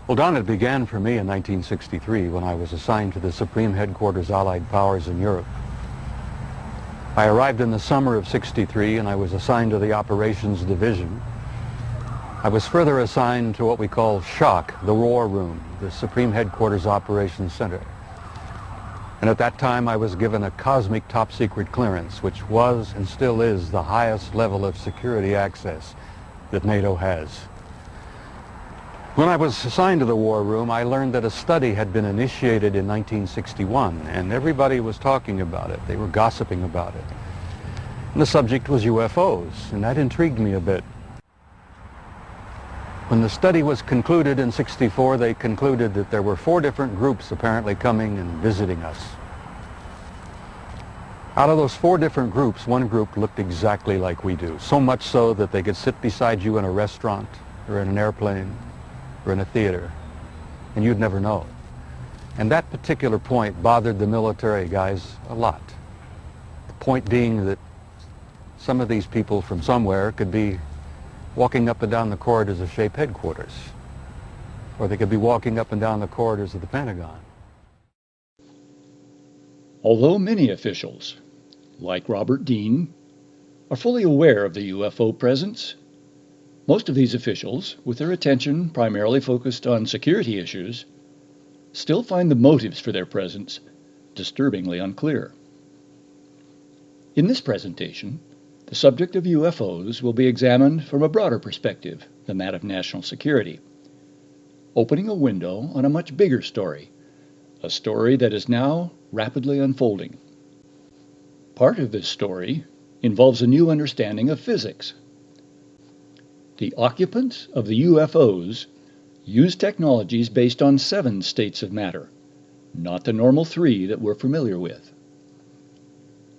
Well, Don, it began for me in 1963 when I was assigned to the Supreme Headquarters Allied Powers in Europe. I arrived in the summer of '63 and I was assigned to the Operations Division. I was further assigned to what we call SHOC, the War Room, the Supreme Headquarters Operations Center. And at that time I was given a cosmic top secret clearance, which was and still is the highest level of security access that NATO has. When I was assigned to the War Room, I learned that a study had been initiated in 1961, and everybody was talking about it. They were gossiping about it. And the subject was UFOs, and that intrigued me a bit. When the study was concluded in '64, they concluded that there were 4 different groups apparently coming and visiting us. Out of those 4 different groups, one group looked exactly like we do, so much so that they could sit beside you in a restaurant or in an airplane or in a theater, and you'd never know. And that particular point bothered the military guys a lot. The point being that some of these people from somewhere could be walking up and down the corridors of SHAPE headquarters, or they could be walking up and down the corridors of the Pentagon. Although many officials, like Robert Dean, are fully aware of the UFO presence, most of these officials, with their attention primarily focused on security issues, still find the motives for their presence disturbingly unclear. In this presentation, the subject of UFOs will be examined from a broader perspective than that of national security, opening a window on a much bigger story, a story that is now rapidly unfolding. Part of this story involves a new understanding of physics. The occupants of the UFOs use technologies based on 7 states of matter, not the normal 3 that we're familiar with.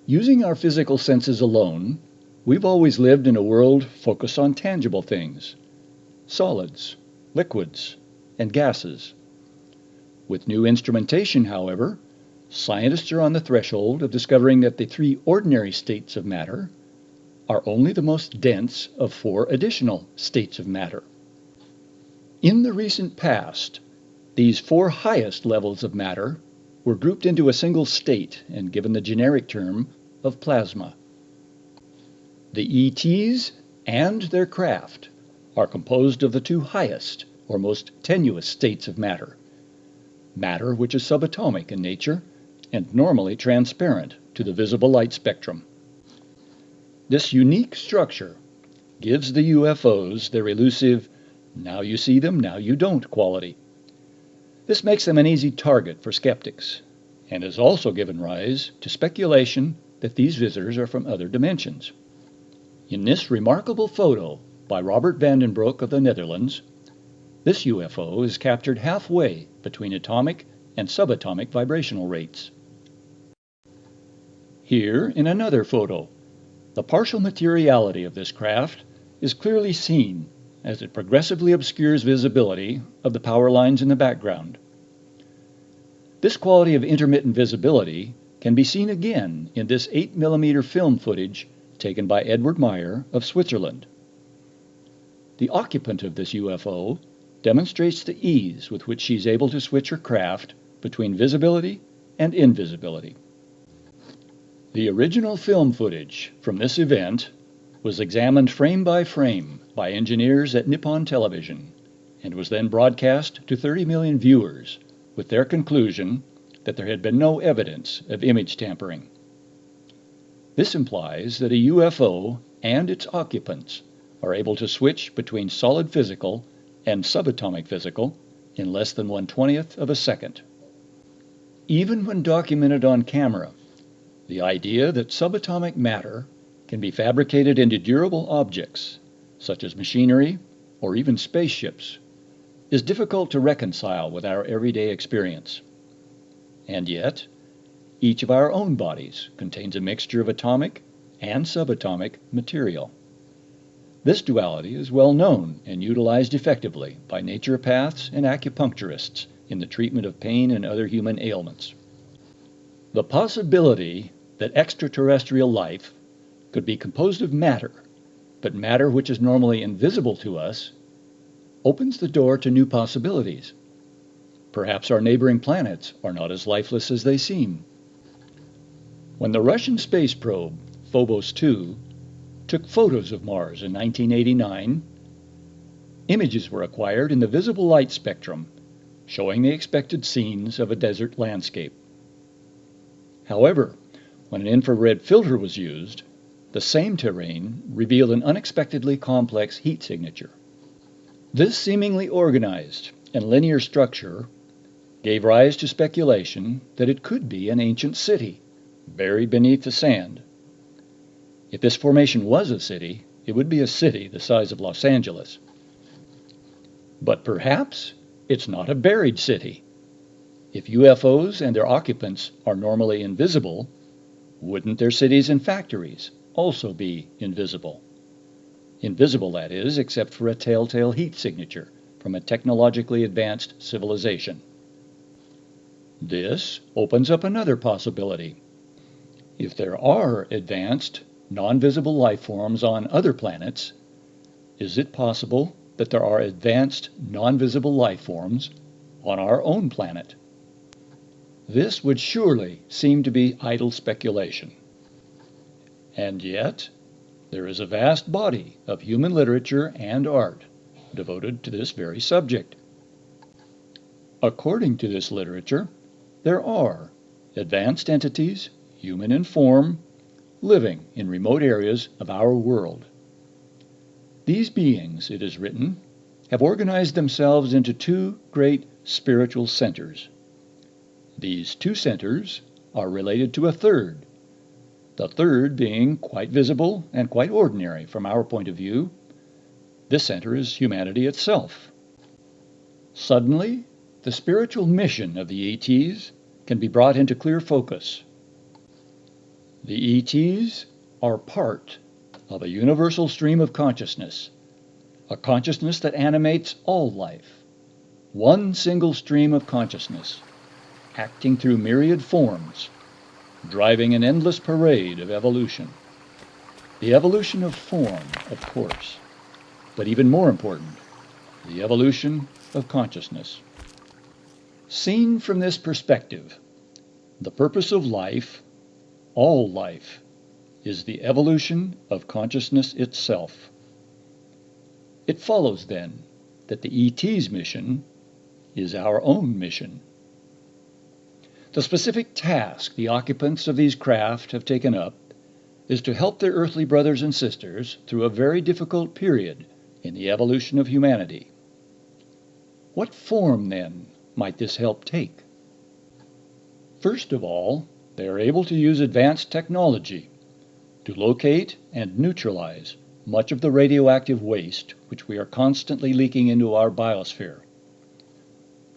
Using our physical senses alone, we've always lived in a world focused on tangible things, solids, liquids, and gases. With new instrumentation, however, scientists are on the threshold of discovering that the 3 ordinary states of matter are only the most dense of 4 additional states of matter. In the recent past, these 4 highest levels of matter were grouped into a single state and given the generic term of plasma. The ETs and their craft are composed of the 2 highest or most tenuous states of matter, matter which is subatomic in nature and normally transparent to the visible light spectrum. This unique structure gives the UFOs their elusive, now you see them, now you don't quality. This makes them an easy target for skeptics, and has also given rise to speculation that these visitors are from other dimensions. In this remarkable photo by Robert Vandenbroek of the Netherlands, this UFO is captured halfway between atomic and subatomic vibrational rates. Here, in another photo, the partial materiality of this craft is clearly seen as it progressively obscures visibility of the power lines in the background. This quality of intermittent visibility can be seen again in this 8mm film footage taken by Edward Meyer of Switzerland. The occupant of this UFO demonstrates the ease with which she is able to switch her craft between visibility and invisibility. The original film footage from this event was examined frame by frame by engineers at Nippon Television and was then broadcast to 30 million viewers with their conclusion that there had been no evidence of image tampering. This implies that a UFO and its occupants are able to switch between solid physical and subatomic physical in less than 1/20th of a second. Even when documented on camera, the idea that subatomic matter can be fabricated into durable objects, such as machinery or even spaceships, is difficult to reconcile with our everyday experience. And yet, each of our own bodies contains a mixture of atomic and subatomic material. This duality is well known and utilized effectively by naturopaths and acupuncturists in the treatment of pain and other human ailments. The possibility that extraterrestrial life could be composed of matter, but matter which is normally invisible to us, opens the door to new possibilities. Perhaps our neighboring planets are not as lifeless as they seem. When the Russian space probe, Phobos 2, took photos of Mars in 1989, images were acquired in the visible light spectrum, showing the expected scenes of a desert landscape. However, when an infrared filter was used, the same terrain revealed an unexpectedly complex heat signature. This seemingly organized and linear structure gave rise to speculation that it could be an ancient city buried beneath the sand. If this formation was a city, it would be a city the size of Los Angeles. But perhaps it's not a buried city. If UFOs and their occupants are normally invisible, wouldn't their cities and factories also be invisible? Invisible, that is, except for a telltale heat signature from a technologically advanced civilization. This opens up another possibility. If there are advanced, non-visible life forms on other planets, is it possible that there are advanced, non-visible life forms on our own planet? This would surely seem to be idle speculation. And yet, there is a vast body of human literature and art devoted to this very subject. According to this literature, there are advanced entities, human in form, living in remote areas of our world. These beings, it is written, have organized themselves into two great spiritual centers. These two centers are related to a third, the third being quite visible and quite ordinary from our point of view. This center is humanity itself. Suddenly, the spiritual mission of the ETs can be brought into clear focus. The ETs are part of a universal stream of consciousness, a consciousness that animates all life, one single stream of consciousness, acting through myriad forms, driving an endless parade of evolution. The evolution of form, of course, but even more important, the evolution of consciousness. Seen from this perspective, the purpose of life, all life, is the evolution of consciousness itself. It follows, then, that the ET's mission is our own mission. The specific task the occupants of these craft have taken up is to help their earthly brothers and sisters through a very difficult period in the evolution of humanity. What form, then, might this help take? First of all, they are able to use advanced technology to locate and neutralize much of the radioactive waste which we are constantly leaking into our biosphere.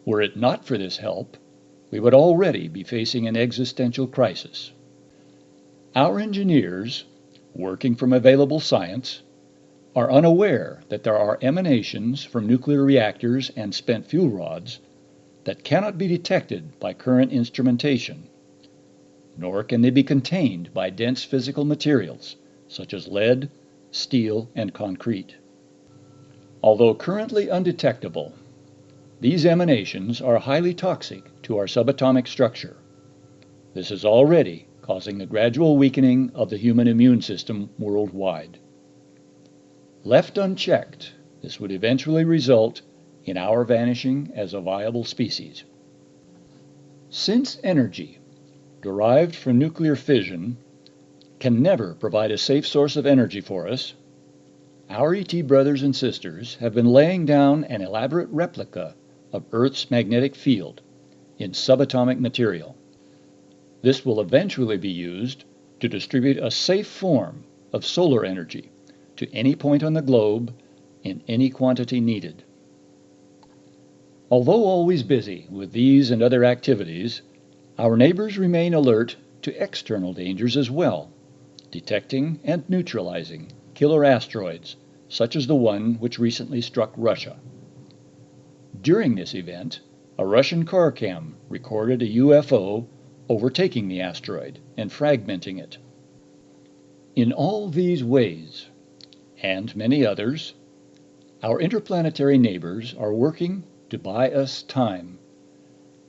Were it not for this help, we would already be facing an existential crisis. Our engineers, working from available science, are unaware that there are emanations from nuclear reactors and spent fuel rods that cannot be detected by current instrumentation, nor can they be contained by dense physical materials such as lead, steel, and concrete. Although currently undetectable, these emanations are highly toxic to our subatomic structure. This is already causing the gradual weakening of the human immune system worldwide. Left unchecked, this would eventually result in our vanishing as a viable species. Since energy, derived from nuclear fission, can never provide a safe source of energy for us, our ET brothers and sisters have been laying down an elaborate replica of Earth's magnetic field in subatomic material. This will eventually be used to distribute a safe form of solar energy to any point on the globe in any quantity needed. Although always busy with these and other activities, our neighbors remain alert to external dangers as well, detecting and neutralizing killer asteroids such as the one which recently struck Russia. During this event, a Russian car cam recorded a UFO overtaking the asteroid and fragmenting it. In all these ways, and many others, Our interplanetary neighbors are working to buy us time.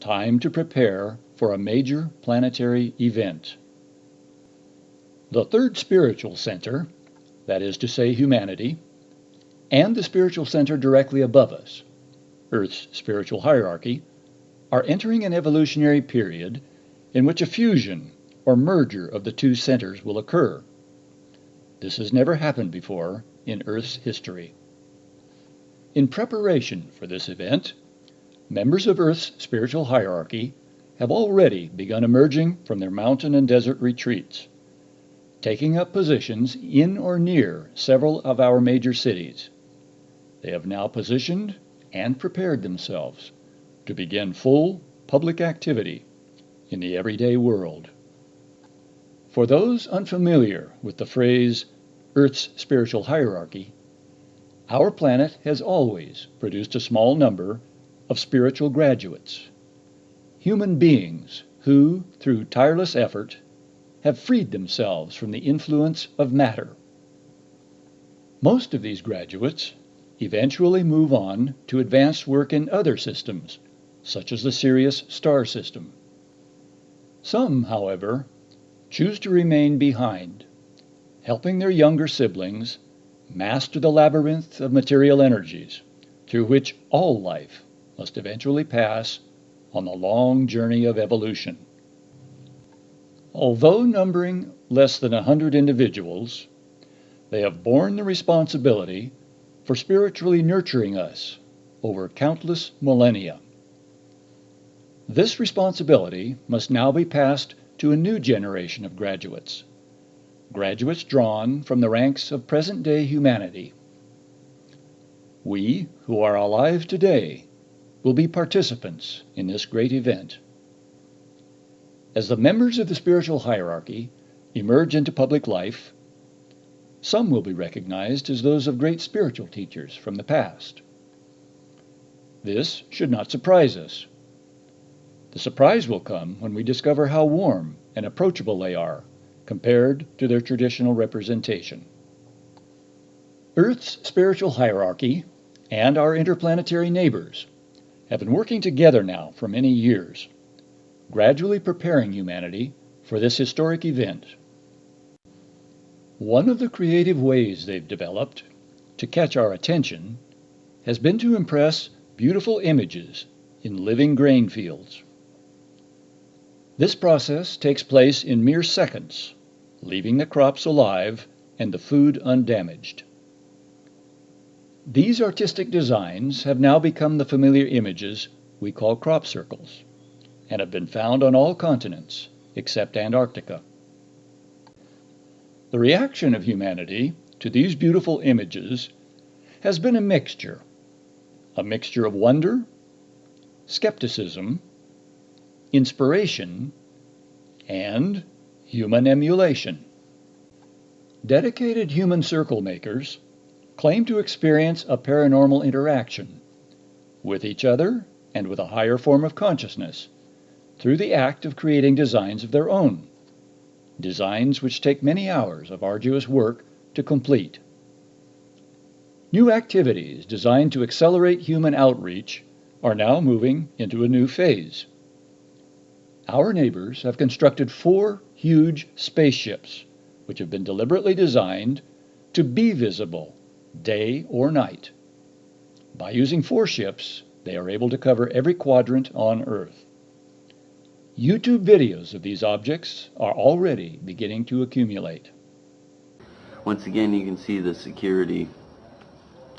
Time to prepare for a major planetary event. The third spiritual center, that is to say humanity, and the spiritual center directly above us, Earth's spiritual hierarchy, are entering an evolutionary period in which a fusion or merger of the two centers will occur. This has never happened before in Earth's history. In preparation for this event, members of Earth's spiritual hierarchy have already begun emerging from their mountain and desert retreats, taking up positions in or near several of our major cities. They have now positioned and prepared themselves to begin full public activity in the everyday world. For those unfamiliar with the phrase Earth's spiritual hierarchy, our planet has always produced a small number of spiritual graduates, human beings who, through tireless effort, have freed themselves from the influence of matter. Most of these graduates eventually move on to advanced work in other systems, such as the Sirius star system. Some, however, choose to remain behind, helping their younger siblings master the labyrinth of material energies through which all life must eventually pass on the long journey of evolution. Although numbering less than 100 individuals, they have borne the responsibility for spiritually nurturing us over countless millennia. This responsibility must now be passed to a new generation of graduates drawn from the ranks of present-day humanity. We, who are alive today, will be participants in this great event. As the members of the spiritual hierarchy emerge into public life, some will be recognized as those of great spiritual teachers from the past. This should not surprise us. The surprise will come when we discover how warm and approachable they are compared to their traditional representation. Earth's spiritual hierarchy and our interplanetary neighbors have been working together now for many years, gradually preparing humanity for this historic event. One of the creative ways they've developed to catch our attention has been to impress beautiful images in living grain fields. This process takes place in mere seconds, leaving the crops alive and the food undamaged. These artistic designs have now become the familiar images we call crop circles, and have been found on all continents except Antarctica. The reaction of humanity to these beautiful images has been a mixture of wonder, skepticism, inspiration, and human emulation. Dedicated human circle makers claim to experience a paranormal interaction with each other and with a higher form of consciousness through the act of creating designs of their own, designs which take many hours of arduous work to complete. New activities designed to accelerate human outreach are now moving into a new phase. Our neighbors have constructed 4 huge spaceships, which have been deliberately designed to be visible day or night. By using 4 ships, they are able to cover every quadrant on Earth. YouTube videos of these objects are already beginning to accumulate. Once again, you can see the security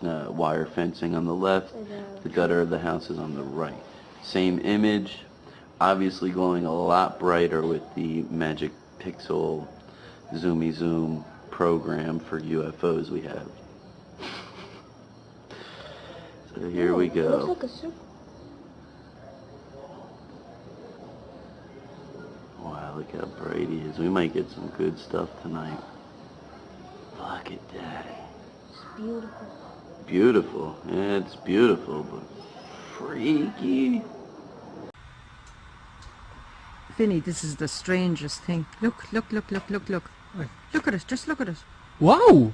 wire fencing on the left, the gutter of the house is on the right. Same image, obviously glowing a lot brighter with the Magic Pixel Zoomy Zoom program for UFOs we have. So here we go. It looks like a circle. Wow, look how bright he is. We might get some good stuff tonight. Look at that. It's beautiful. Beautiful. Yeah, it's beautiful, but freaky. Vinny, this is the strangest thing. Look. Look at it. Just look at it. Wow!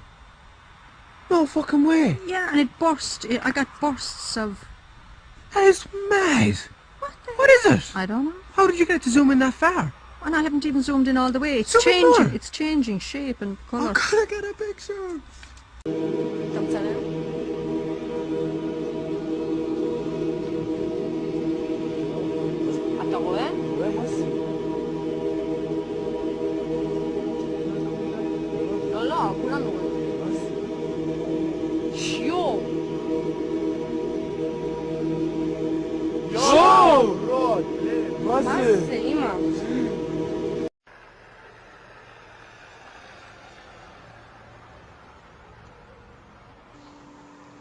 No fucking way. Yeah, and it burst. I got bursts of... That is mad. What is it? I don't know. How did you get to zoom in that far? And I haven't even zoomed in all the way. It's Zoom in changing. more. It's changing shape and colour. Oh, gotta get a picture.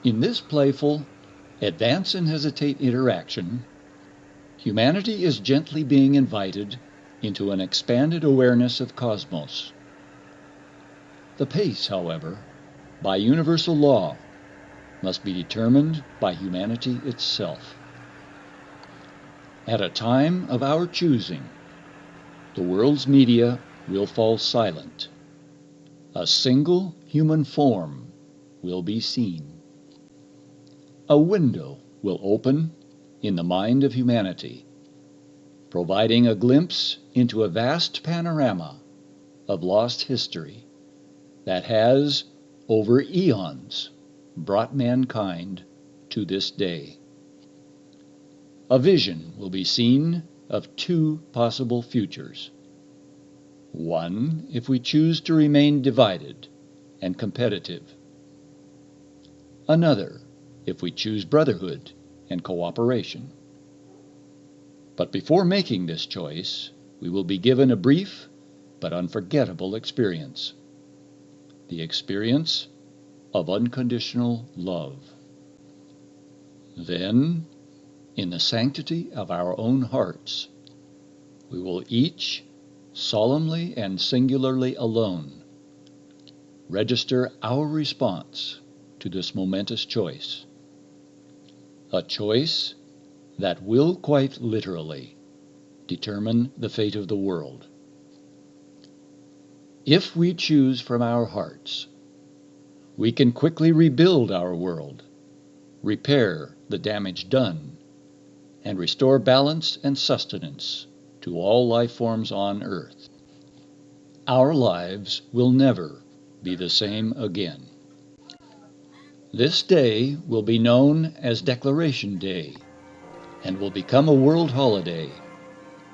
In this playful, advance and hesitate interaction, humanity is gently being invited into an expanded awareness of cosmos. The pace, however, by universal law, must be determined by humanity itself. At a time of our choosing, the world's media will fall silent. A single human form will be seen. A window will open in the mind of humanity, providing a glimpse into a vast panorama of lost history that has, over eons, brought mankind to this day. A vision will be seen of two possible futures. One, if we choose to remain divided and competitive. Another, if we choose brotherhood and cooperation. But before making this choice, we will be given a brief but unforgettable experience. The experience of unconditional love. Then, in the sanctity of our own hearts, we will each, solemnly and singularly alone, register our response to this momentous choice. A choice that will quite literally determine the fate of the world. If we choose from our hearts, we can quickly rebuild our world, repair the damage done, and restore balance and sustenance to all life forms on Earth. Our lives will never be the same again. This day will be known as Declaration Day and will become a world holiday,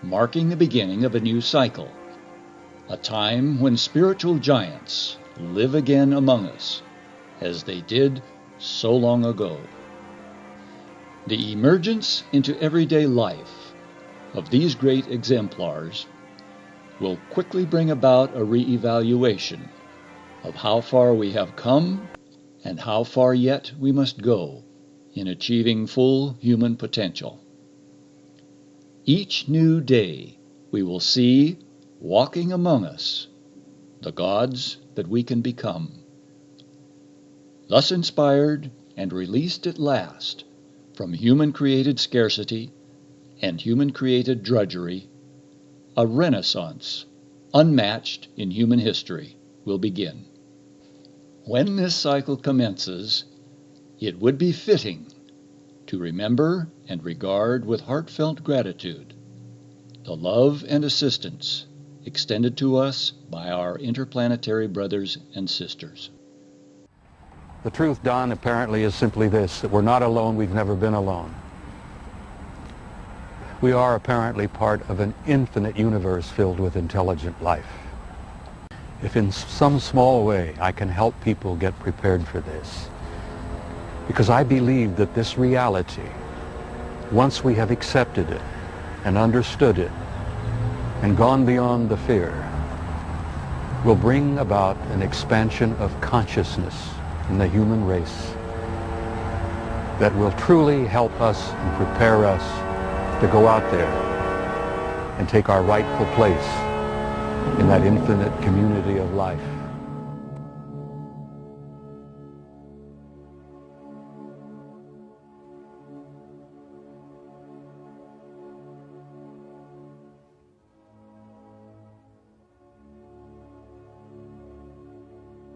marking the beginning of a new cycle, a time when spiritual giants live again among us as they did so long ago. The emergence into everyday life of these great exemplars will quickly bring about a re-evaluation of how far we have come and how far yet we must go in achieving full human potential. Each new day we will see, walking among us, the gods that we can become. Thus inspired and released at last from human-created scarcity and human-created drudgery, a renaissance unmatched in human history will begin. When this cycle commences, it would be fitting to remember and regard with heartfelt gratitude the love and assistance extended to us by our interplanetary brothers and sisters. The truth, Don, apparently is simply this, that we're not alone, we've never been alone. We are apparently part of an infinite universe filled with intelligent life. If in some small way I can help people get prepared for this, because I believe that this reality, once we have accepted it and understood it and gone beyond the fear, will bring about an expansion of consciousness in the human race that will truly help us and prepare us to go out there and take our rightful place in that infinite community of life.